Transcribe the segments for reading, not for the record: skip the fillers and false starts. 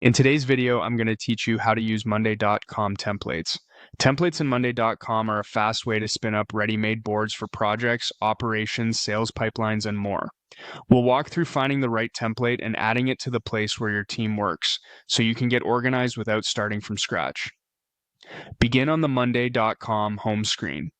In today's video, I'm going to teach you how to use Monday.com templates. Templates in Monday.com are a fast way to spin up ready-made boards for projects, operations, sales pipelines, and more. We'll walk through finding the right template and adding it to the place where your team works, so you can get organized without starting from scratch. Begin on the Monday.com home screen.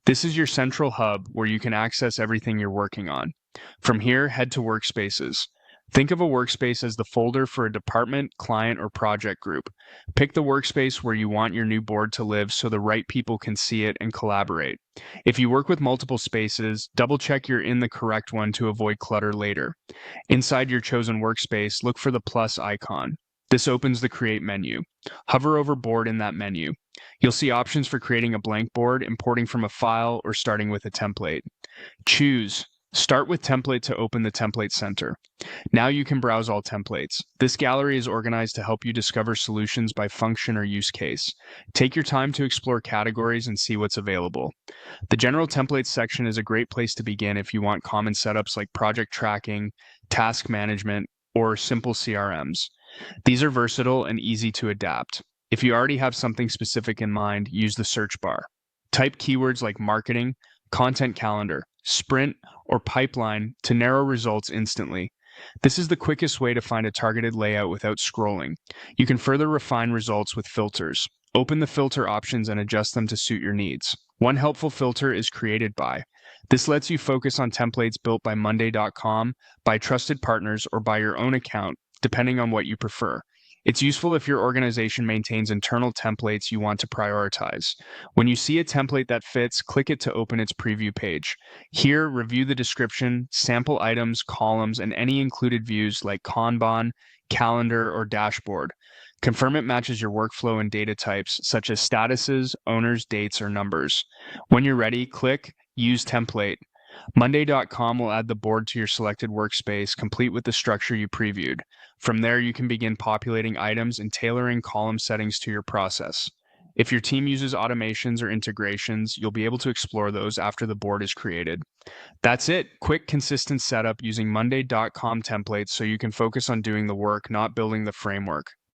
This is your central hub where you can access everything you're working on. From here, head to Workspaces. Think of a workspace as the folder for a department, client, or project group. Pick the workspace where you want your new board to live so the right people can see it and collaborate. If you work with multiple spaces, double-check you're in the correct one to avoid clutter later. Inside your chosen workspace, look for the plus icon. This opens the Create menu. Hover over Board in that menu. You'll see options for creating a blank board, importing from a file, or starting with a template. Choose Start with Template to open the Template Center. Now you can browse all templates. This gallery is organized to help you discover solutions by function or use case. Take your time to explore categories and see what's available. The General Templates section is a great place to begin if you want common setups like project tracking, task management, or simple CRMs. These are versatile and easy to adapt. If you already have something specific in mind, use the search bar. Type keywords like marketing, content calendar, sprint, or pipeline to narrow results instantly. This is the quickest way to find a targeted layout without scrolling. You can further refine results with filters. Open the filter options and adjust them to suit your needs. One helpful filter is Created By. This lets you focus on templates built by Monday.com, by trusted partners, or by your own account, depending on what you prefer. It's useful if your organization maintains internal templates you want to prioritize. When you see a template that fits, click it to open its preview page. Here, review the description, sample items, columns, and any included views like Kanban, calendar, or dashboard. Confirm it matches your workflow and data types, such as statuses, owners, dates, or numbers. When you're ready, click Use Template. Monday.com will add the board to your selected workspace, complete with the structure you previewed. From there, you can begin populating items and tailoring column settings to your process. If your team uses automations or integrations, you'll be able to explore those after the board is created. That's it. Quick, consistent setup using Monday.com templates so you can focus on doing the work, not building the framework.